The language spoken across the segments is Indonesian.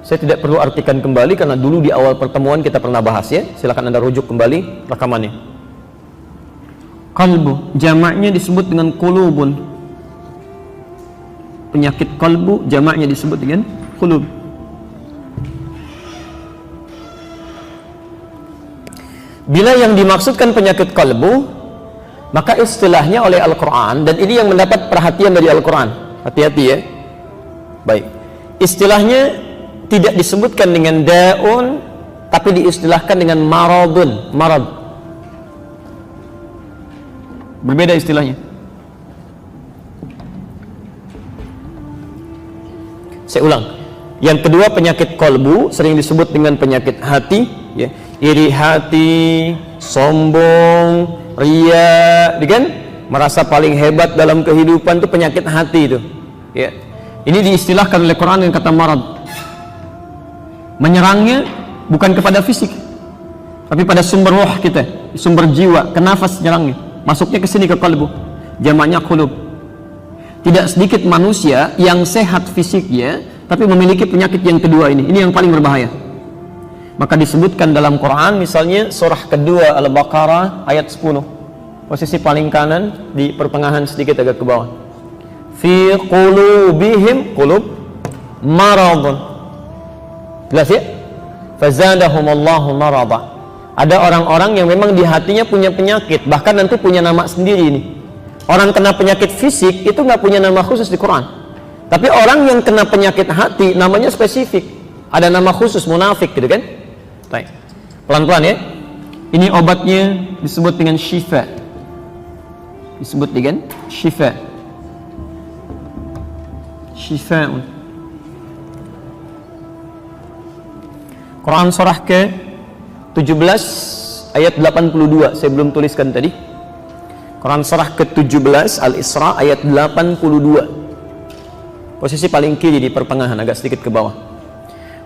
Saya tidak perlu artikan kembali karena dulu di awal pertemuan kita pernah bahas ya. Silakan Anda rujuk kembali rekamannya. Qalbu, jamaknya disebut dengan qulubun. Penyakit qalbu, jamaknya disebut dengan qulub. Bila yang dimaksudkan penyakit qalbu, maka istilahnya oleh Al-Quran, dan ini yang mendapat perhatian dari Al-Quran. Hati-hati ya. Baik. Istilahnya tidak disebutkan dengan daun, tapi diistilahkan dengan maradun, marad. Berbeda istilahnya. Saya ulang. Yang kedua, penyakit kolbu sering disebut dengan penyakit hati, ya. Iri hati, sombong, ria, kan? Merasa paling hebat dalam kehidupan itu penyakit hati itu. Ya. Ini diistilahkan oleh Quran dengan kata marad. Menyerangnya bukan kepada fisik, tapi pada sumber roh kita, sumber jiwa, ke nafas nyerangnya, masuknya ke sini ke qalbu, jamaknya qulub. Tidak sedikit manusia yang sehat fisiknya, tapi memiliki penyakit yang kedua ini yang paling berbahaya. Maka disebutkan dalam Quran, misalnya surah kedua Al-Baqarah ayat 10, posisi paling kanan di pertengahan sedikit agak ke bawah. Fi qulubihim, qulub, maradun. Jelas ya? Fazadahumullahu marada. Ada orang-orang yang memang di hatinya punya penyakit, bahkan nanti punya nama sendiri ini. Orang kena penyakit fisik itu nggak punya nama khusus di Quran. Tapi orang yang kena penyakit hati namanya spesifik. Ada nama khusus, munafik gitu kan? Baik. Pelan-pelan ya. Ini obatnya disebut dengan syifa. Disebut dengan syifa. Syifa'un. Quran surah ke-17 ayat 82, saya belum tuliskan tadi. Quran surah ke-17 Al-Isra ayat 82. Posisi paling kiri di pertengahan, agak sedikit ke bawah.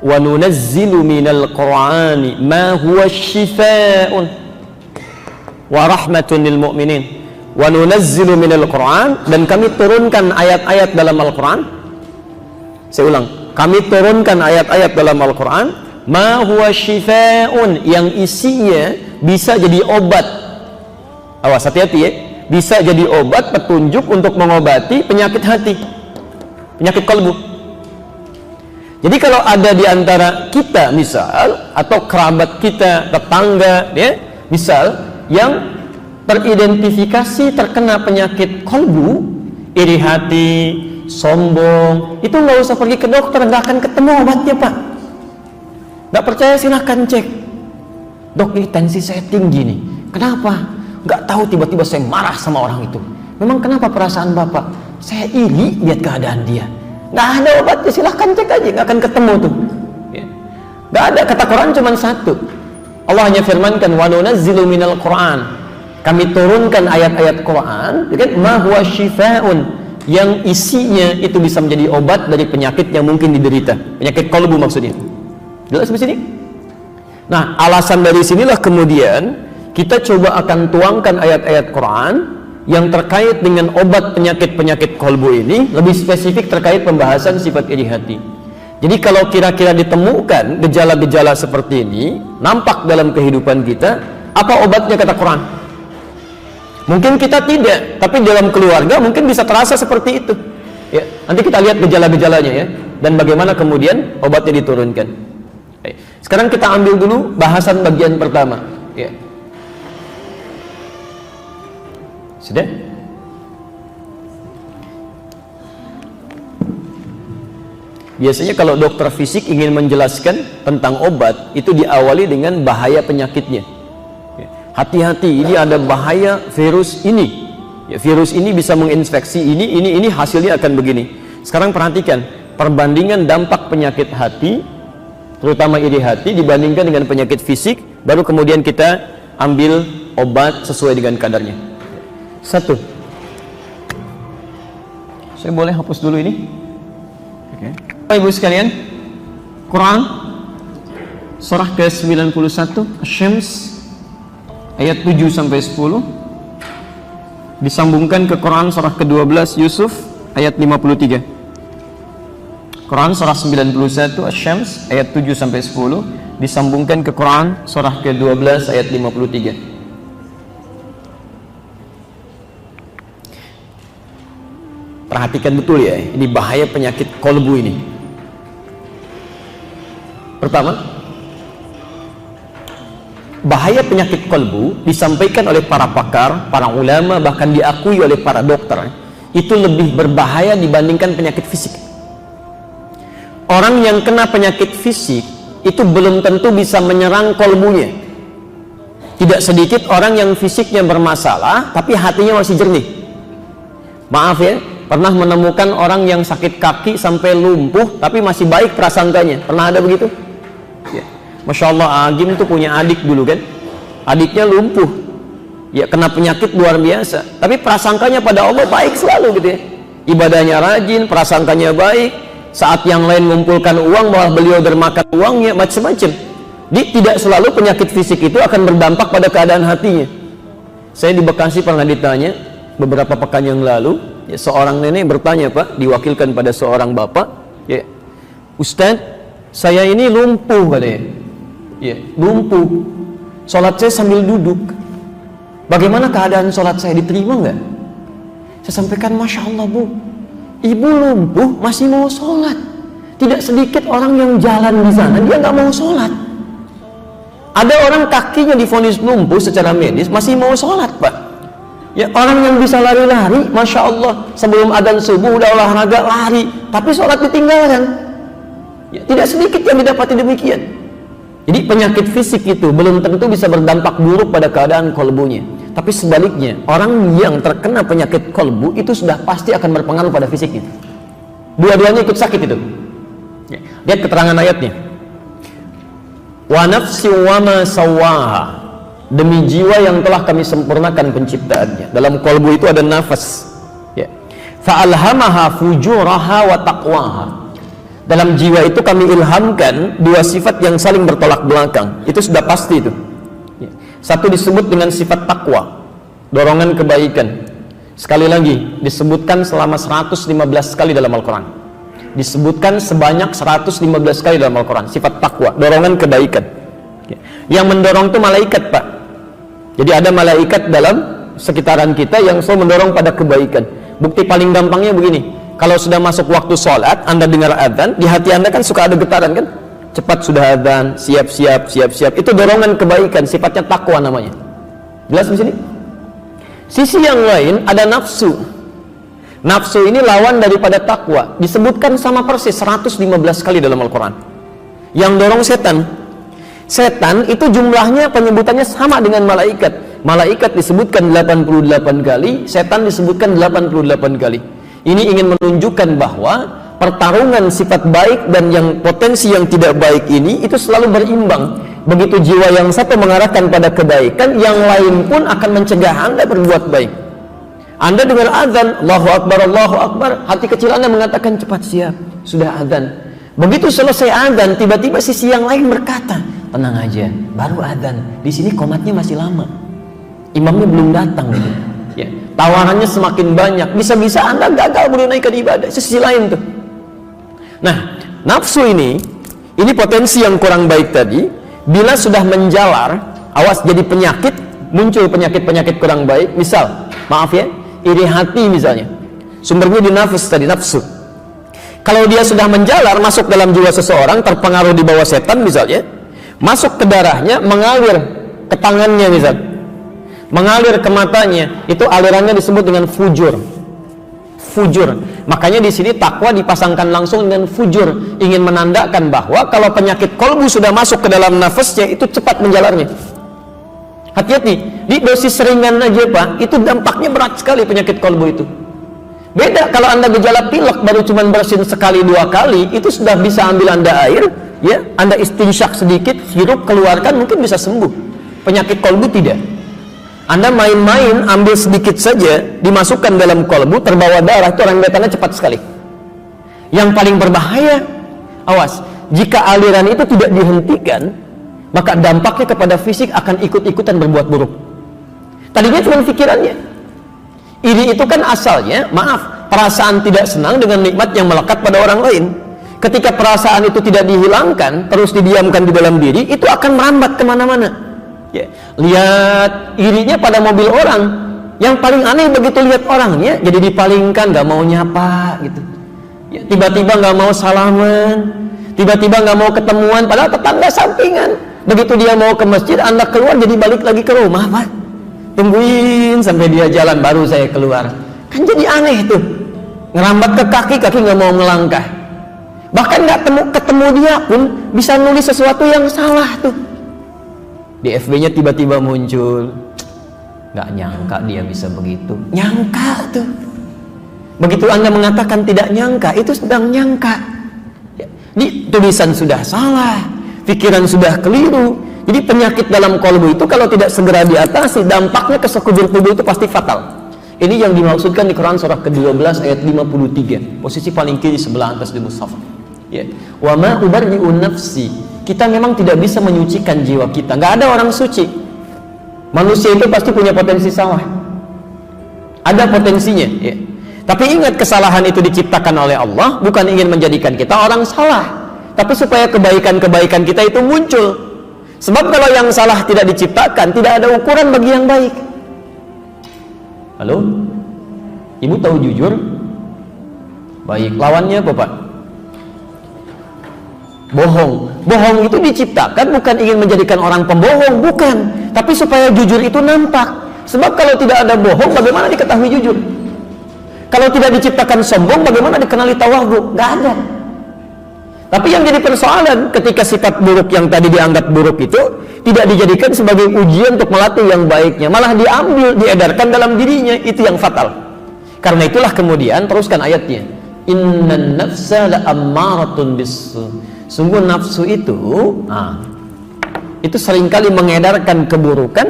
Wa nunazzilu minal Qur'ani ma huwa syifaa'un wa rahmatun lil mu'minin. Wa nunazzilu minal Qur'an, dan kami turunkan ayat-ayat dalam Al-Quran. Saya ulang, kami turunkan ayat-ayat dalam Al-Quran ma huwa syifaa'un, yang isinya bisa jadi obat. Awas, hati-hati ya. Bisa jadi obat, petunjuk untuk mengobati penyakit hati, penyakit kalbu. Jadi kalau ada di antara kita misal, atau kerabat kita, tetangga ya, misal yang teridentifikasi terkena penyakit kalbu, iri hati, sombong, itu nggak usah pergi ke dokter, nggak akan ketemu obatnya pak. Nggak percaya silahkan cek. Dok, ini tensi saya tinggi nih. Kenapa? Nggak tahu, tiba-tiba saya marah sama orang itu. Memang kenapa perasaan bapak? Saya iri lihat keadaan dia. Nggak ada obatnya, silahkan cek aja, nggak akan ketemu tuh. Nggak ada, kata Quran cuma satu. Allah hanya firmankan, wa nunazzilu minal Quran. Kami turunkan ayat-ayat Quran, ma huwa syifaa'un, yang isinya itu bisa menjadi obat dari penyakit yang mungkin diderita. Penyakit qalbu maksudnya. Jelas di sini? Nah, alasan dari sinilah kemudian kita coba akan tuangkan ayat-ayat Quran yang terkait dengan obat penyakit-penyakit qalbu ini, lebih spesifik terkait pembahasan sifat iri hati. Jadi kalau kira-kira ditemukan gejala-gejala seperti ini nampak dalam kehidupan kita, apa obatnya kata Quran? Mungkin kita tidak, tapi dalam keluarga mungkin bisa terasa seperti itu. Ya, nanti kita lihat gejala-gejalanya ya, dan bagaimana kemudian obatnya diturunkan. Sekarang kita ambil dulu bahasan bagian pertama. Ya. Sudah? Biasanya kalau dokter fisik ingin menjelaskan tentang obat, itu diawali dengan bahaya penyakitnya. Hati-hati, ini ada bahaya virus ini. Ya, virus ini bisa menginfeksi ini, hasilnya akan begini. Sekarang perhatikan perbandingan dampak penyakit hati, terutama iri hati, dibandingkan dengan penyakit fisik, baru kemudian kita ambil obat sesuai dengan kadarnya. Satu, saya boleh hapus dulu ini? Oke. Ibu sekalian, Quran surah ke-91 Asy-Syams ayat 7 sampai 10 disambungkan ke Quran surah ke-12 Yusuf ayat 53. Quran surah 91 Asy-Syams ayat 7 sampai 10 disambungkan ke Quran surah ke-12 ayat 53. Perhatikan betul ya, ini bahaya penyakit kolbu ini. Pertama, bahaya penyakit kolbu disampaikan oleh para pakar, para ulama, bahkan diakui oleh para dokter, itu lebih berbahaya dibandingkan penyakit fisik. Orang yang kena penyakit fisik itu belum tentu bisa menyerang kolbunya. Tidak sedikit orang yang fisiknya bermasalah tapi hatinya masih jernih. Maaf ya, pernah menemukan orang yang sakit kaki sampai lumpuh tapi masih baik prasangkanya. Pernah ada begitu? Ya. Masya Allah, Agim tuh punya adik dulu kan, adiknya lumpuh ya, kena penyakit luar biasa, tapi prasangkanya pada Allah baik selalu gitu ya, ibadahnya rajin, prasangkanya baik. Saat yang lain mengumpulkan uang, malah beliau bermakan uangnya, macam-macam. Tidak selalu penyakit fisik itu akan berdampak pada keadaan hatinya. Saya di Bekasi pernah ditanya beberapa pekan yang lalu ya, seorang nenek bertanya, Pak, diwakilkan pada seorang bapak ya, Ustadz, saya ini lumpuh katanya ya, lumpuh, sholat saya sambil duduk, bagaimana keadaan sholat saya, diterima nggak? Saya sampaikan, Masya Allah Bu, ibu lumpuh masih mau sholat. Tidak sedikit orang yang jalan di sana dia nggak mau sholat. Ada orang kakinya divonis lumpuh secara medis masih mau sholat, Pak. Ya, orang yang bisa lari-lari, Masya Allah, sebelum adzan subuh udah olahraga lari, tapi sholat ditinggalkan. Ya, tidak sedikit yang didapati demikian. Jadi penyakit fisik itu belum tentu bisa berdampak buruk pada keadaan kolbunya. Tapi sebaliknya, orang yang terkena penyakit kolbu itu sudah pasti akan berpengaruh pada fisiknya. Dua-duanya ikut sakit itu. Lihat keterangan ayatnya. Wa nafsi wa ma sawaha, demi jiwa yang telah kami sempurnakan penciptaannya. Dalam kolbu itu ada nafas. Ya. Fa alhamaha fujuraha wa taqwaha. Dalam jiwa itu kami ilhamkan dua sifat yang saling bertolak belakang. Itu sudah pasti itu. Satu disebut dengan sifat takwa, dorongan kebaikan. Sekali lagi disebutkan selama 115 kali dalam Al-Quran. Disebutkan sebanyak 115 kali dalam Al-Quran, sifat takwa, dorongan kebaikan. Yang mendorong itu malaikat, Pak. Jadi ada malaikat dalam sekitaran kita yang selalu mendorong pada kebaikan. Bukti paling gampangnya begini, kalau sudah masuk waktu sholat, Anda dengar adzan, di hati Anda kan suka ada getaran kan? Cepat sudah adzan, siap-siap, siap-siap. Itu dorongan kebaikan, sifatnya takwa namanya. Jelas di sini? Sisi yang lain ada nafsu. Nafsu ini lawan daripada takwa. Disebutkan sama persis 115 kali dalam Al-Quran. Yang dorong setan. Setan itu jumlahnya penyebutannya sama dengan malaikat. Malaikat disebutkan 88 kali, setan disebutkan 88 kali. Ini ingin menunjukkan bahwa pertarungan sifat baik dan yang potensi yang tidak baik ini itu selalu berimbang. Begitu jiwa yang satu mengarahkan pada kebaikan, yang lain pun akan mencegah Anda berbuat baik. Anda dengar azan, Allahu Akbar, hati kecil Anda mengatakan cepat siap, sudah azan. Begitu selesai azan, tiba-tiba sisi yang lain berkata, tenang aja, baru azan, di sini komatnya masih lama, imamnya belum datang gitu. Ya, tawarannya semakin banyak, bisa-bisa Anda gagal menunaikan ibadah. Sisi lain tuh. Nah, nafsu ini potensi yang kurang baik tadi, bila sudah menjalar, awas jadi penyakit, muncul penyakit-penyakit kurang baik. Misal, maaf ya, iri hati misalnya, sumbernya di nafsu tadi, nafsu. Kalau dia sudah menjalar, masuk dalam jiwa seseorang, terpengaruh di bawah setan misalnya, masuk ke darahnya, mengalir ke tangannya misal, mengalir ke matanya, itu alirannya disebut dengan fujur. Fujur. Makanya di sini takwa dipasangkan langsung dengan fujur, ingin menandakan bahwa kalau penyakit kolbu sudah masuk ke dalam nafasnya, itu cepat menjalarnya. Hati-hati, di dosis ringan aja Pak, itu dampaknya berat sekali penyakit kolbu itu. Beda kalau Anda gejala pilek baru cuma bersin sekali dua kali, itu sudah bisa ambil Anda air, ya, Anda istinsyak sedikit, hirup, keluarkan, mungkin bisa sembuh. Penyakit kolbu tidak. Anda main-main, ambil sedikit saja, dimasukkan dalam kolbu, terbawa darah, itu rembetannya cepat sekali. Yang paling berbahaya, awas, jika aliran itu tidak dihentikan, maka dampaknya kepada fisik akan ikut-ikutan berbuat buruk. Tadinya cuma pikirannya. Iri itu kan asalnya, maaf, perasaan tidak senang dengan nikmat yang melekat pada orang lain. ketika perasaan itu tidak dihilangkan, terus didiamkan di dalam diri, itu akan merambat kemana-mana. Ya. Lihat irinya pada mobil orang, yang paling aneh begitu lihat orangnya, jadi dipalingkan, gak mau nyapa gitu. Ya, tiba-tiba gak mau salaman, tiba-tiba gak mau ketemuan, padahal tetangga sampingan. Begitu dia mau ke masjid, Anda keluar, jadi balik lagi ke rumah, Pak. Tungguin sampai dia jalan, baru saya keluar. Kan jadi aneh tuh, ngerambat ke kaki, kaki gak mau ngelangkah. Bahkan gak ketemu dia pun bisa nulis sesuatu yang salah tuh. Di FB-nya tiba-tiba muncul, gak nyangka dia bisa begitu. Nyangka tuh. Begitu Anda mengatakan tidak nyangka, itu sedang nyangka. Di tulisan sudah salah, pikiran sudah keliru. Jadi penyakit dalam kolbu itu kalau tidak segera diatasi, dampaknya ke sekujur tubuh itu pasti fatal. Ini yang dimaksudkan di Quran surah ke-12 ayat 53, posisi paling kiri sebelah atas di mushaf. Ya. Wa ma ubarri'u nafsi. Kita memang tidak bisa menyucikan jiwa kita. Nggak ada orang suci. Manusia itu pasti punya potensi salah. Ada potensinya. Ya. Tapi ingat, kesalahan itu diciptakan oleh Allah, bukan ingin menjadikan kita orang salah, tapi supaya kebaikan-kebaikan kita itu muncul. Sebab kalau yang salah tidak diciptakan, tidak ada ukuran bagi yang baik. Halo? Ibu tahu jujur? Baik, lawannya apa, Pak? Bohong. Bohong itu diciptakan bukan ingin menjadikan orang pembohong, bukan, tapi supaya jujur itu nampak. Sebab kalau tidak ada bohong, bagaimana diketahui jujur? Kalau tidak diciptakan sombong, bagaimana dikenali tawadhu? Nggak ada. Tapi yang jadi persoalan ketika sifat buruk yang tadi dianggap buruk itu tidak dijadikan sebagai ujian untuk melatih yang baiknya, malah diambil, diedarkan dalam dirinya, itu yang fatal. Karena itulah kemudian teruskan ayatnya, innan nafsa la'ammaratun bisu. Sungguh nafsu itu seringkali mengedarkan keburukan,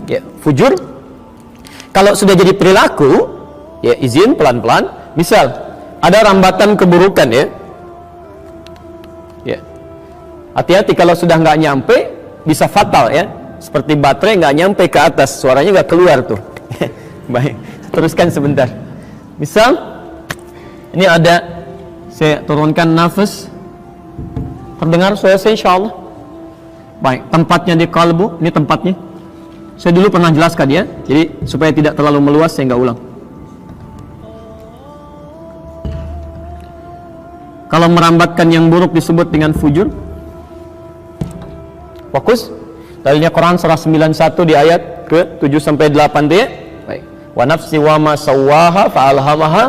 ya, fujur. Kalau sudah jadi perilaku, ya izin pelan-pelan. Misal ada rambatan keburukan, ya, ya, hati-hati kalau sudah nggak nyampe bisa fatal, ya. Seperti baterai nggak nyampe ke atas, suaranya nggak keluar tuh. Baik, teruskan sebentar. Misal ini ada, saya turunkan nafas, terdengar suara saya insyaallah. Baik, tempatnya di kalbu, ini tempatnya. Saya dulu pernah jelaskan, ya, jadi supaya tidak terlalu meluas saya nggak ulang. Kalau merambatkan yang buruk disebut dengan fujur. Fokus. Dalilnya Quran surah 91 di ayat ke-7 sampai 8 dia. Baik. Wa nafsi wa ma sawwaha fa'alhamaha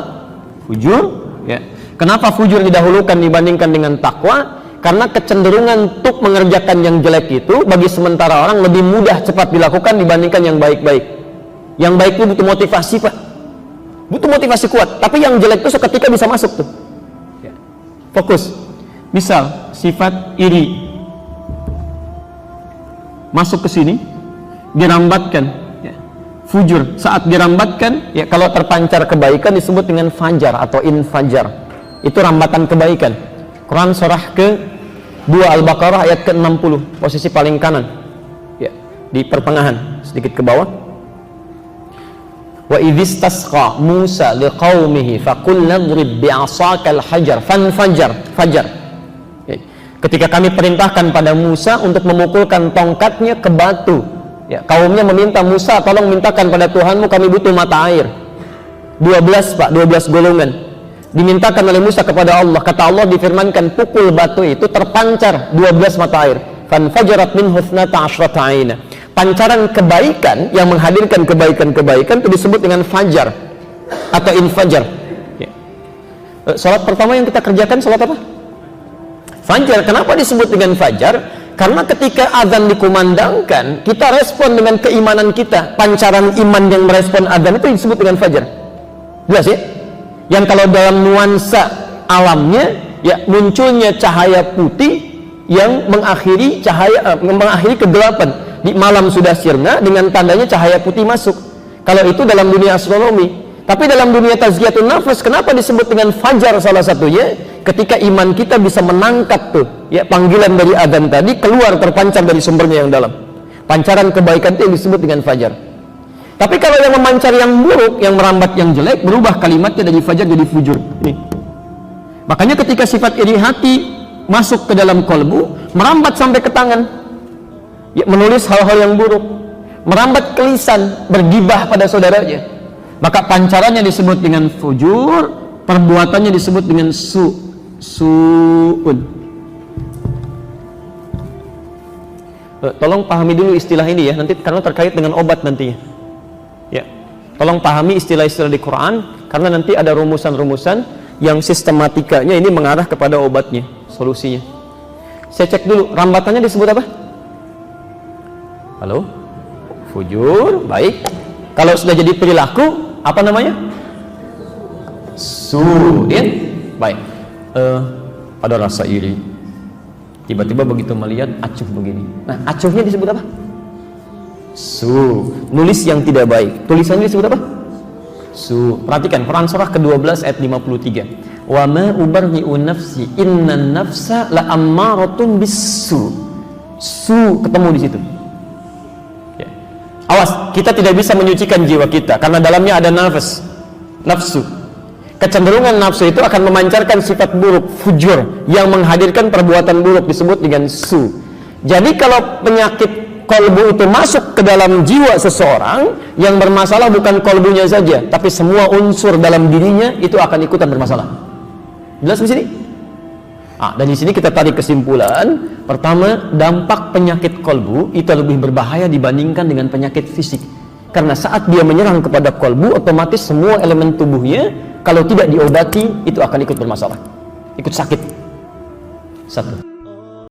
fujur. Ya. Kenapa fujur didahulukan dibandingkan dengan takwa? Karena kecenderungan untuk mengerjakan yang jelek itu bagi sementara orang lebih mudah cepat dilakukan dibandingkan yang baik-baik. Yang baik itu butuh motivasi, Pak. Butuh motivasi kuat. Tapi yang jelek itu seketika bisa masuk tuh. Fokus. Misal sifat iri masuk ke sini, dirambatkan, ya. Fujur saat dirambatkan, ya, kalau terpancar kebaikan disebut dengan fajar atau infajar. Itu rambatan kebaikan. Quran surah ke-2 Al-Baqarah ayat ke-60, posisi paling kanan, ya, di pertengahan sedikit ke bawah. Wa idhistasqa Musa liqaumihi faqulna idrib bi'asakal hajar fanfajar. Fajar. Ketika kami perintahkan pada Musa untuk memukulkan tongkatnya ke batu, ya, kaumnya meminta Musa, tolong mintakan pada Tuhanmu, kami butuh mata air. 12, Pak, 12 golongan dimintakan oleh Musa kepada Allah. Kata Allah, difirmankan pukul batu itu terpancar 12 mata air. Fanfajarat minhu 12 'aina. Pancaran kebaikan yang menghadirkan kebaikan-kebaikan itu disebut dengan fajar atau infajar. Ya. Salat pertama yang kita kerjakan salat apa? Fajar. Kenapa disebut dengan fajar? Karena ketika azan dikumandangkan, kita respon dengan keimanan kita. Pancaran iman yang merespon azan itu disebut dengan fajar. Jelas, ya? Yang kalau dalam nuansa alamnya, ya, munculnya cahaya putih yang mengakhiri kegelapan. Di malam sudah sirna, dengan tandanya cahaya putih masuk. Kalau itu dalam dunia astronomi. Tapi dalam dunia tazkiyatun nafas, kenapa disebut dengan fajar salah satunya? Ketika iman kita bisa menangkap tuh, ya, panggilan dari adzan tadi keluar terpancar dari sumbernya yang dalam. Pancaran kebaikan itu yang disebut dengan fajar. Tapi kalau yang memancar yang buruk, yang merambat yang jelek, berubah kalimatnya dari fajar jadi fujur. Ini. Makanya ketika sifat iri hati masuk ke dalam kolbu, merambat sampai ke tangan, ya, menulis hal-hal yang buruk, merambat ke lisan, bergibah pada saudaranya, maka pancarannya disebut dengan fujur, perbuatannya disebut dengan su'un. Tolong pahami dulu istilah ini ya, nanti karena terkait dengan obat nantinya. Ya, tolong pahami istilah-istilah di Quran, karena nanti ada rumusan-rumusan yang sistematikanya ini mengarah kepada obatnya, solusinya. Saya cek dulu, rambatannya disebut apa? Halo? Fujur, baik. Kalau sudah jadi perilaku, apa namanya? Su'in, baik. Ada rasa iri. Tiba-tiba begitu melihat acuh begini. Nah, acuhnya disebut apa? Nulis yang tidak baik. Tulisannya disebut apa? Perhatikan Quran surah ke-12 ayat 53. Wa ma ubarri'u nafsi innan nafsa la'ammaratun bis-su. Ketemu di situ. Ya. Awas, kita tidak bisa menyucikan jiwa kita karena dalamnya ada nafsu. Kecenderungan nafsu itu akan memancarkan sifat buruk, fujur, yang menghadirkan perbuatan buruk disebut dengan su. Jadi kalau penyakit kolbu itu masuk ke dalam jiwa seseorang, yang bermasalah bukan kolbunya saja, tapi semua unsur dalam dirinya itu akan ikutan bermasalah. Jelas di sini? Dan di sini kita tarik kesimpulan, pertama, dampak penyakit kolbu itu lebih berbahaya dibandingkan dengan penyakit fisik. Karena saat dia menyerang kepada kolbu, otomatis semua elemen tubuhnya kalau tidak diobati itu akan ikut bermasalah, ikut sakit. Satu.